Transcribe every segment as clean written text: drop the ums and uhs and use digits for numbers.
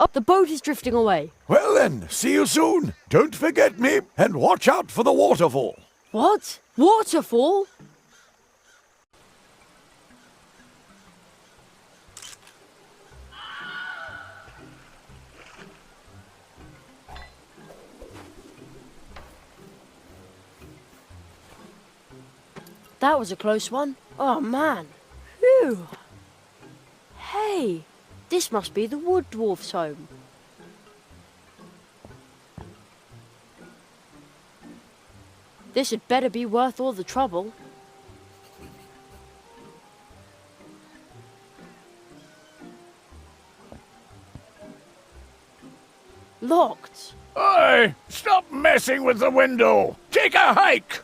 Oh, the boat is drifting away. Well then, see you soon. Don't forget me, and watch out for the waterfall. What? Waterfall? That was a close one. Oh, man. Phew. Hey, this must be the Wood Dwarf's home. This had better be worth all the trouble. Locked. Hey, stop messing with the window. Take a hike.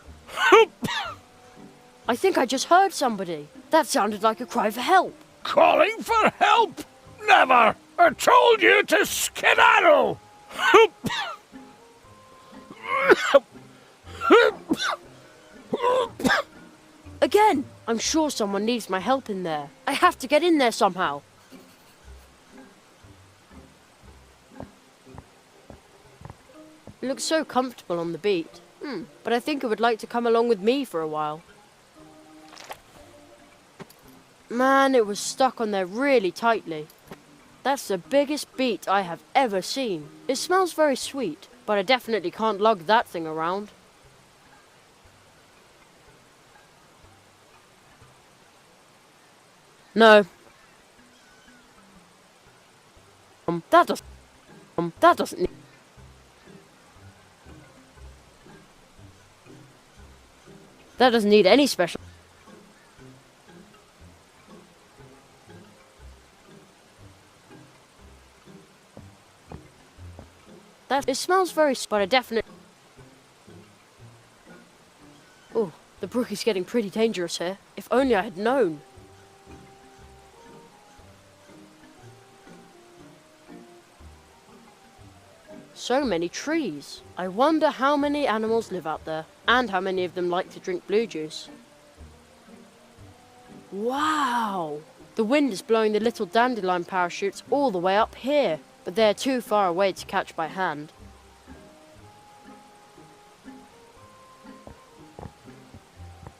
I think I just heard somebody. That sounded like a cry for help. Calling for help? Never! I told you to skedaddle! Again! I'm sure someone needs my help in there. I have to get in there somehow. It looks so comfortable on the beat. But I think it would like to come along with me for a while. Man, it was stuck on there really tightly. That's the biggest beet I have ever seen. It smells very sweet, but I definitely can't lug that thing around. No. That doesn't need... That doesn't need any special... It smells very... but I definitely... Oh, the brook is getting pretty dangerous here. If only I had known. So many trees. I wonder how many animals live out there, and how many of them like to drink blue juice. Wow! The wind is blowing the little dandelion parachutes all the way up here, but they're too far away to catch by hand.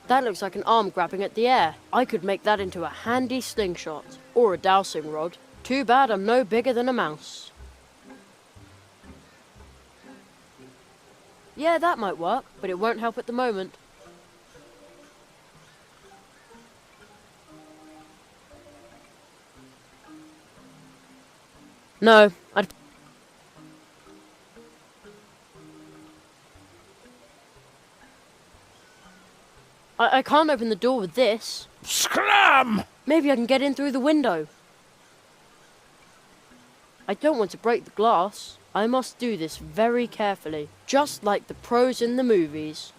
That looks like an arm grabbing at the air. I could make that into a handy slingshot, or a dowsing rod. Too bad I'm no bigger than a mouse. Yeah, that might work, but it won't help at the moment. No, I can't open the door with this. Scram! Maybe I can get in through the window. I don't want to break the glass. I must do this very carefully, just like the pros in the movies.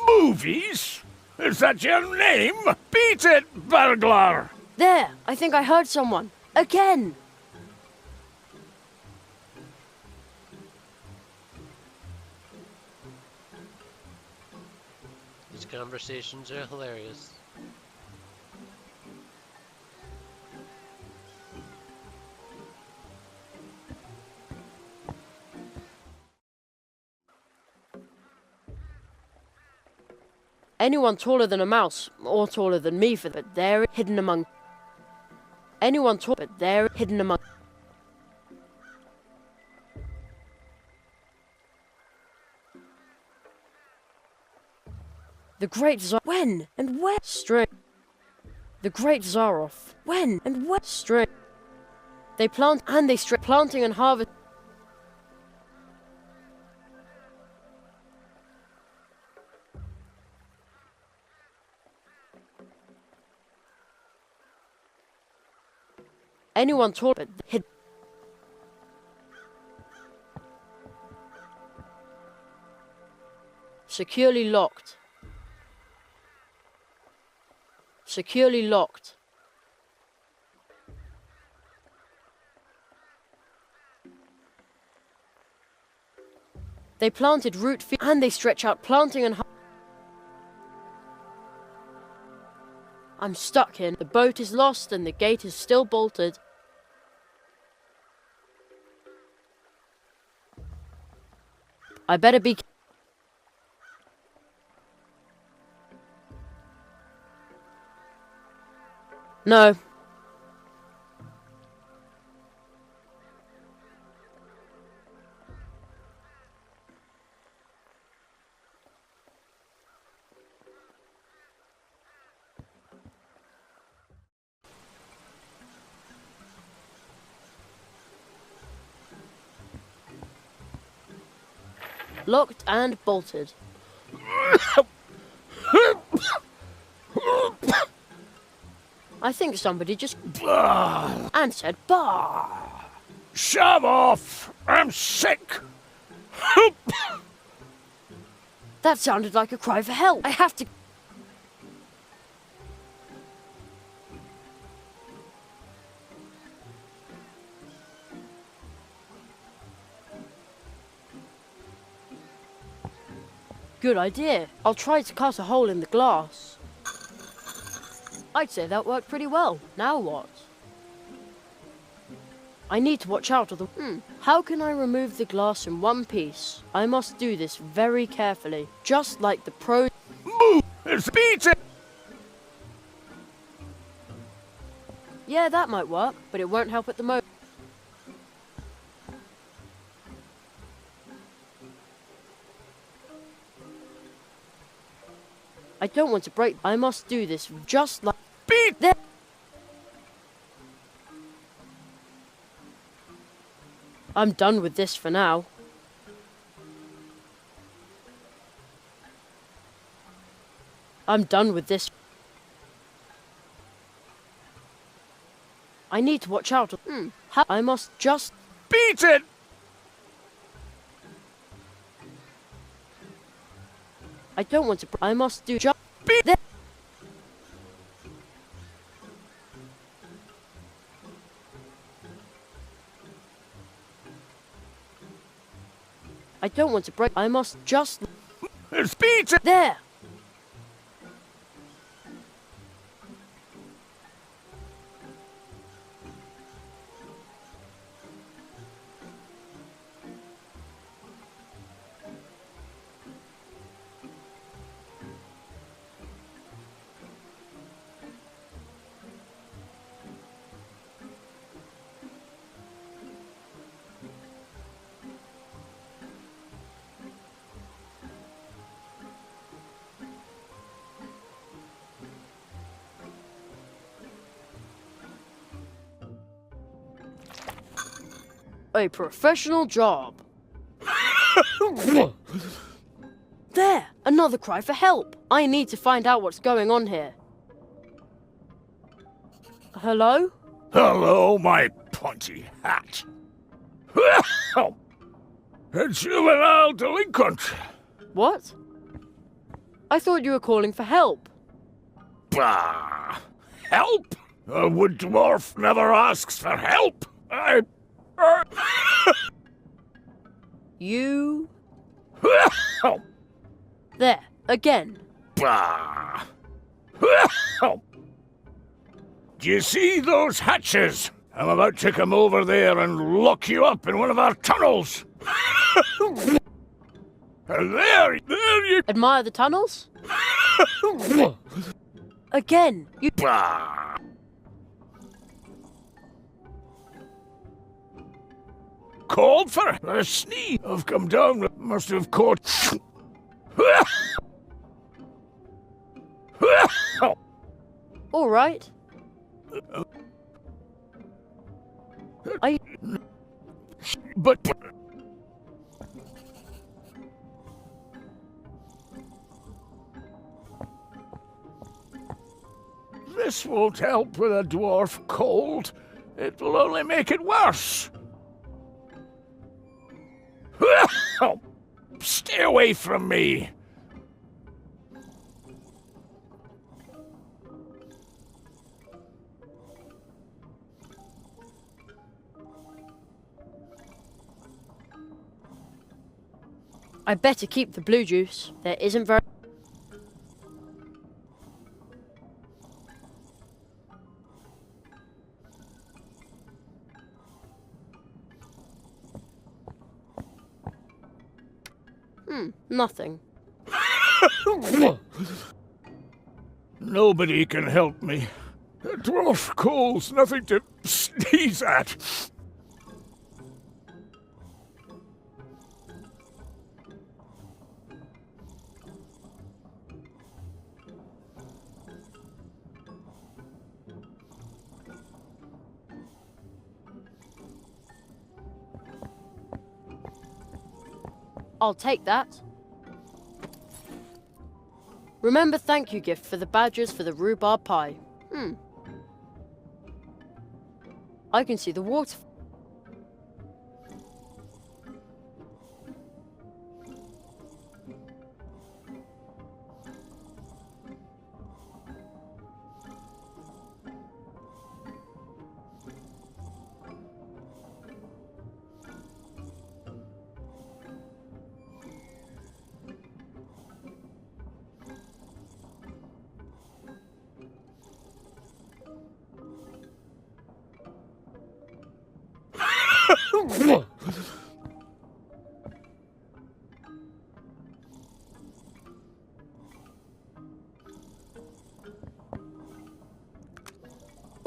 Movies? Is that your name? Beat it, burglar! There! I think I heard someone. Again! These conversations are hilarious. Anyone taller than a mouse, or taller than me for that, they're hidden among... Anyone taller, but they're hidden among... The Great Zaroff. When and where? String. The Great Zaroff. When and where? String. They plant and they string. Planting and harvest. Anyone taller, but hid. Securely locked. Securely locked. They planted root feet and they stretch out, planting and... I'm stuck here. The boat is lost and the gate is still bolted. I better be... No. Locked and bolted. I think somebody just... and said bah. Shove off! I'm sick! That sounded like a cry for help. I have to... Good idea. I'll try to cut a hole in the glass. I'd say that worked pretty well. Now what? I need to watch out of the... How can I remove the glass in one piece? I must do this very carefully. Just like the pro... Move! It's beaten! Yeah, that might work, but it won't help at the moment. I don't want to break... I must do this just like... Beat! There. I'm done with this for now. I'm done with this. I need to watch out. How... I must just... Beat it! I don't want to... I must do just... Beat! There. I don't want to break... I must just... It's beaten! There! A professional job. There! Another cry for help! I need to find out what's going on here. Hello? Hello, my pointy hat. A juvenile delinquent. What? I thought you were calling for help. Bah! Help? A wood dwarf never asks for help. You... There, again. Bah! Do you see those hatches? I'm about to come over there and lock you up in one of our tunnels. And there you... Admire the tunnels? Again, you... Bah! Called for a sneeze. I've come down. Must have caught. All right. But this won't help with a dwarf cold. It'll only make it worse. Stay away from me. I better keep the blue juice. There isn't very... Nothing. Nobody can help me. A dwarf coal's nothing to sneeze at. I'll take that. Remember thank you gift for the badgers for the rhubarb pie. I can see the water.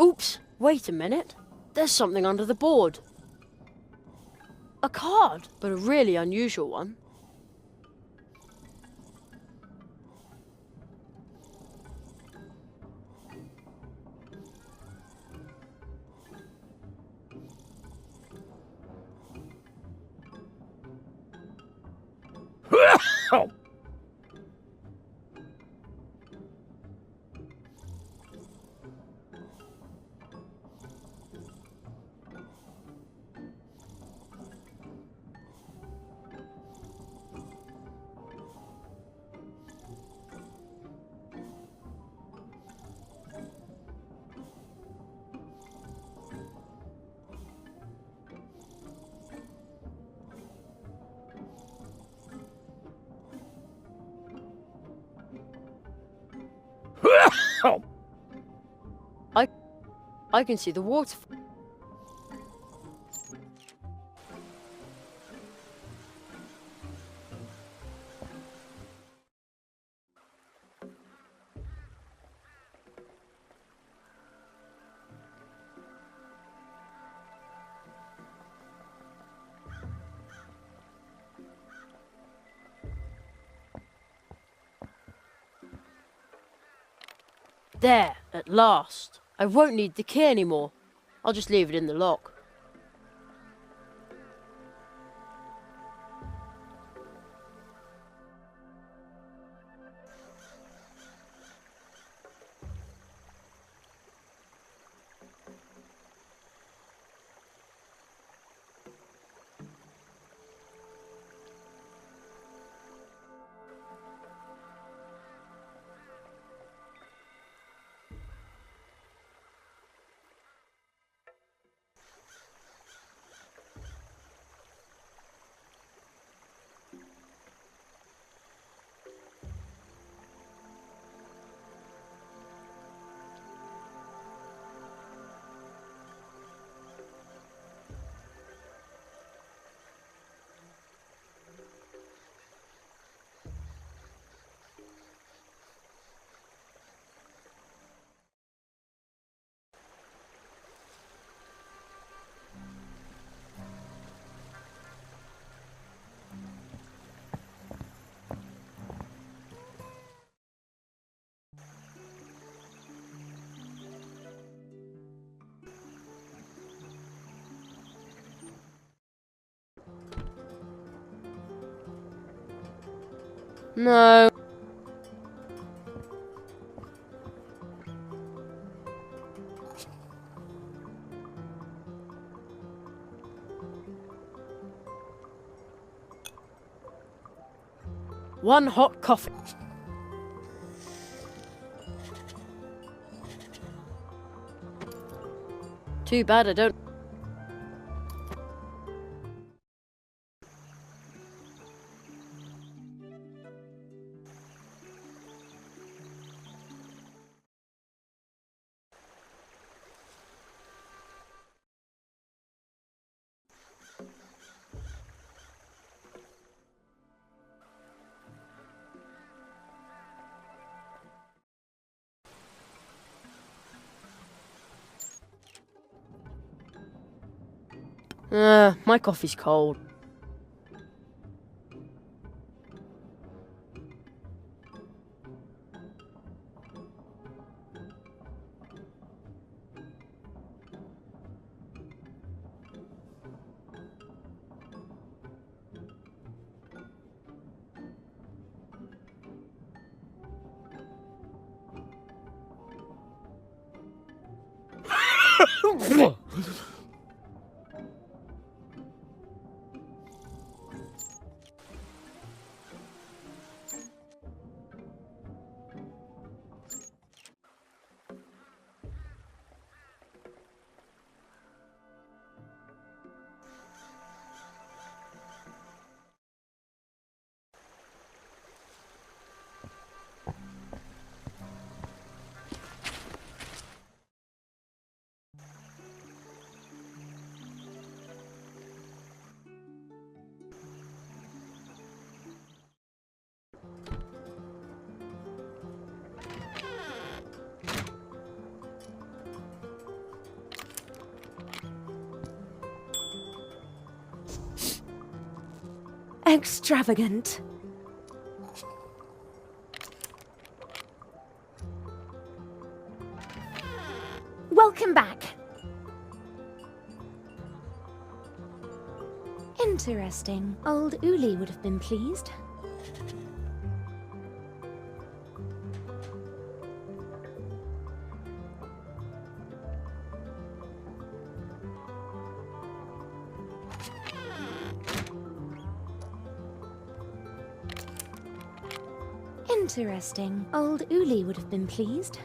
Oops, wait a minute. There's something under the board. A card, but a really unusual one. I can see the waterfall. There, at last. I won't need the key anymore. I'll just leave it in the lock. No. One hot coffee. Too bad I don't. My coffee's cold. Extravagant. Welcome back. Interesting. Old Uli would have been pleased. Interesting. Old Uli would have been pleased.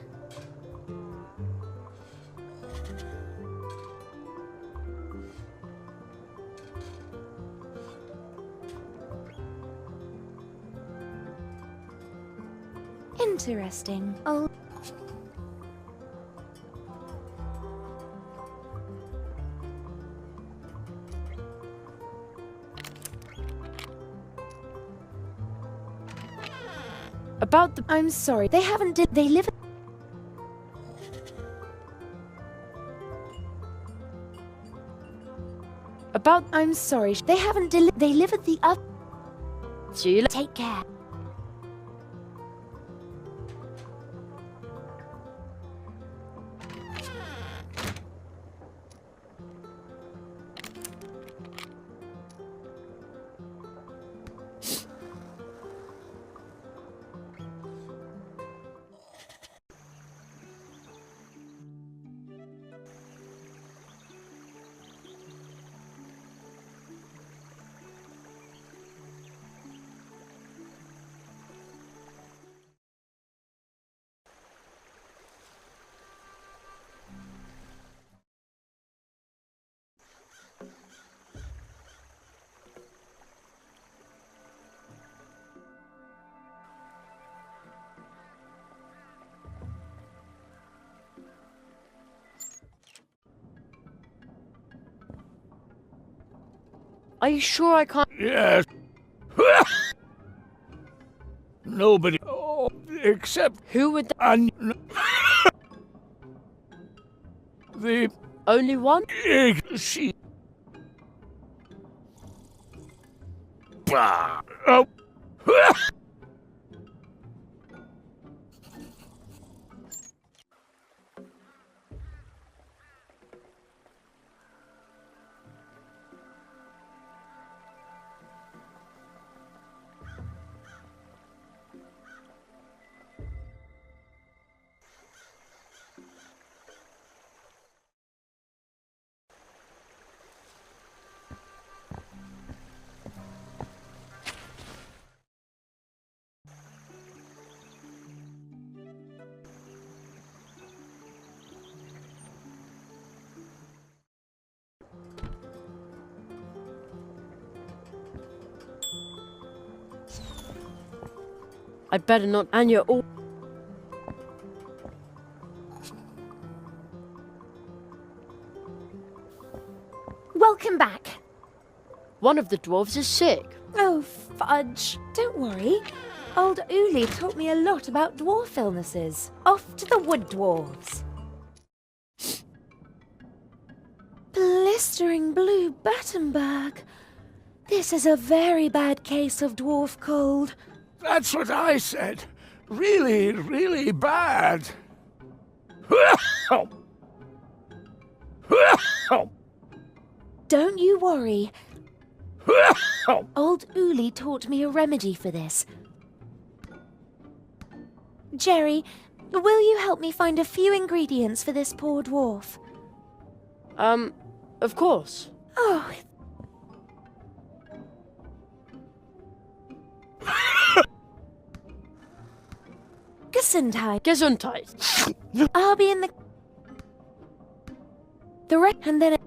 Interesting. Old... About the... I'm sorry, they haven't they live... About... I'm sorry, they haven't they live at the other... See you later. Take care. Are you sure I can't... Yes. Nobody. Oh, except. Who would... And. The. Only one? She. Bah. Oh. I'd better not... And you're all... Welcome back. One of the dwarves is sick. Oh, fudge. Don't worry. Old Uli taught me a lot about dwarf illnesses. Off to the wood dwarves. Blistering blue Battenberg. This is a very bad case of dwarf cold. That's what I said. Really, really bad. Don't you worry. Old Uli taught me a remedy for this. Jerry, will you help me find a few ingredients for this poor dwarf? Of course. Oh, Gesundheit. Gesundheit. I'll be in the and then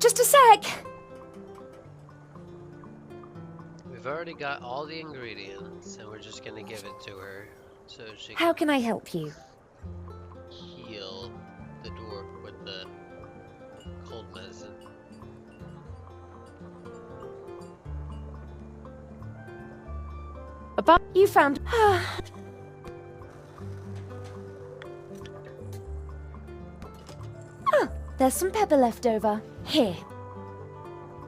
just a sec. We've already got all the ingredients, and we're just gonna give it to her so she How can can I help you? heal the dwarf with the cold medicine. About You found. There's some pepper left over. Here.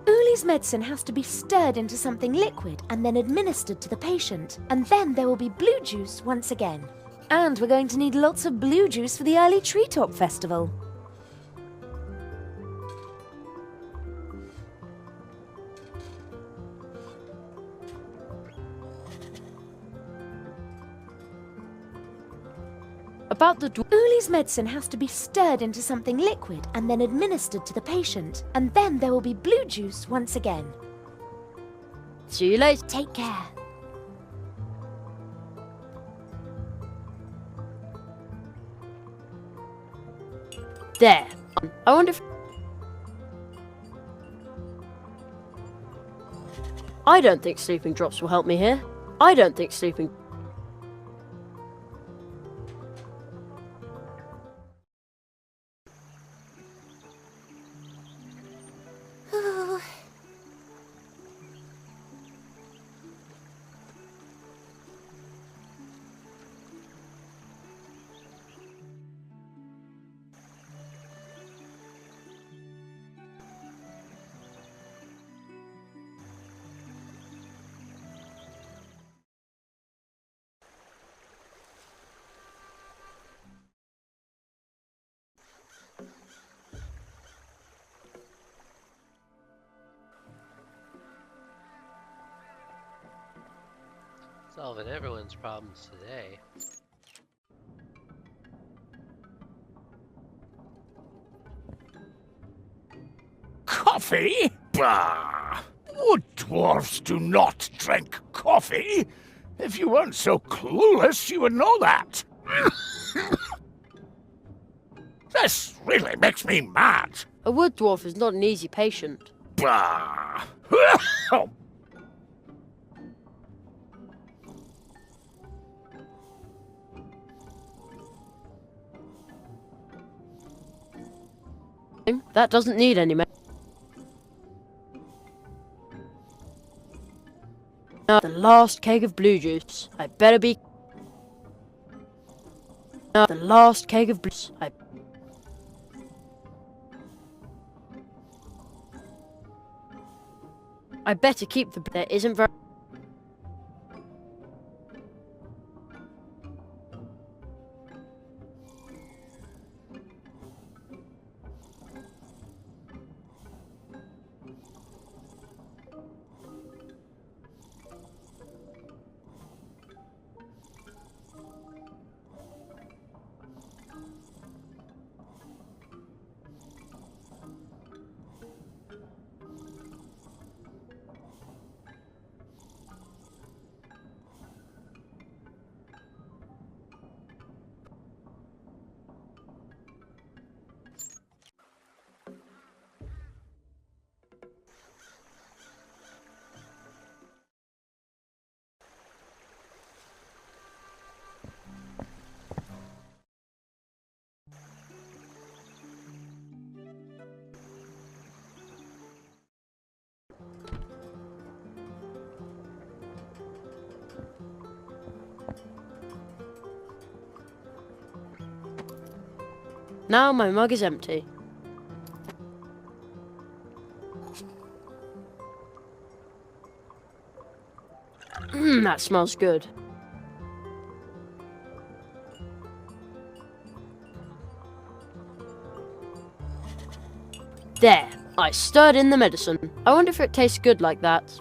Uli's medicine has to be stirred into something liquid and then administered to the patient. And then there will be blue juice once again. And we're going to need lots of blue juice for the early treetop festival. about the Uli's medicine has to be stirred into something liquid and then administered to the patient. And then there will be blue juice once again. See you later. Take care. There. I wonder if... I don't think sleeping drops will help me here. I don't think sleeping... Solving everyone's problems today. Coffee? Bah! Wood dwarfs do not drink coffee. If you weren't so clueless, you would know that. This really makes me mad. A wood dwarf is not an easy patient. Bah! That doesn't need any The last keg of blue juice. I better be... The last keg of blue juice. I better keep the... There isn't very... Now my mug is empty. That smells good. There, I stirred in the medicine. I wonder if it tastes good like that.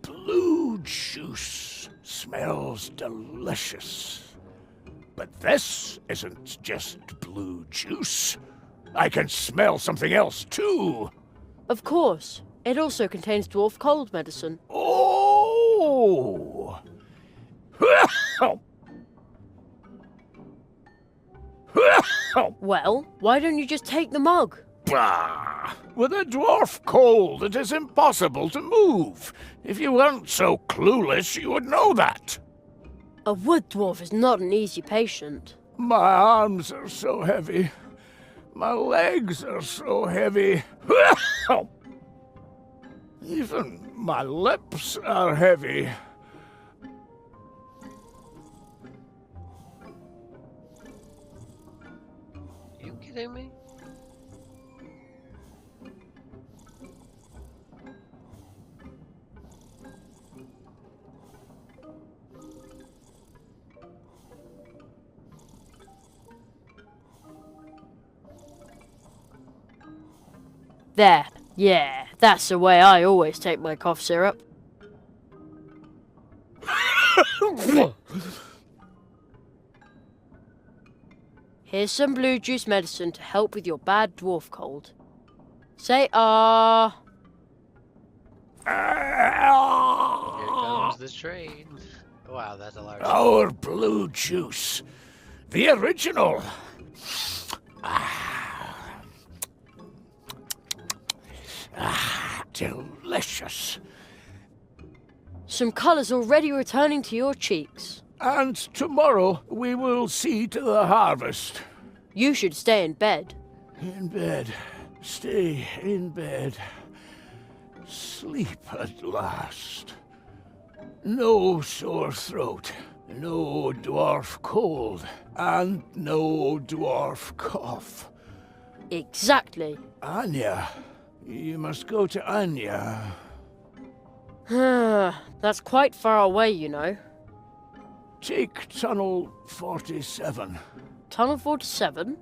Blue juice smells delicious. But this isn't just blue juice. I can smell something else too. Of course, it also contains dwarf cold medicine. Oh! Well, why don't you just take the mug? Bah! With a dwarf cold, it is impossible to move. If you weren't so clueless, you would know that. A wood dwarf is not an easy patient. My arms are so heavy. My legs are so heavy. Even my lips are heavy. You kidding me? There. Yeah, that's the way I always take my cough syrup. Here's some blue juice medicine to help with your bad dwarf cold. Say ah. Here comes the train. Wow, that's a large. Our blue juice. The original. Delicious. Some colour's already returning to your cheeks. And tomorrow we will see to the harvest. You should stay in bed. In bed. Stay in bed. Sleep at last. No sore throat. No dwarf cold. And no dwarf cough. Exactly. Anya. You must go to Anya. That's quite far away, you know. Take Tunnel 47. Tunnel 47?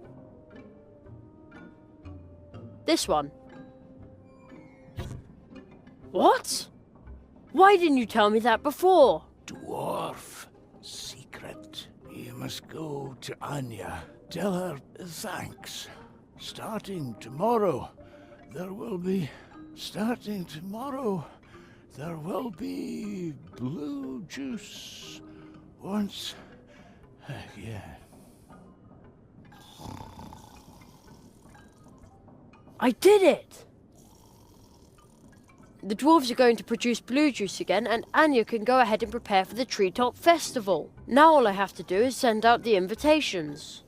This one. What? Why didn't you tell me that before? Dwarf secret. You must go to Anya. Tell her thanks. Starting tomorrow, there will be blue juice once again. I did it! The dwarves are going to produce blue juice again, and Anya can go ahead and prepare for the Treetop Festival. Now all I have to do is send out the invitations.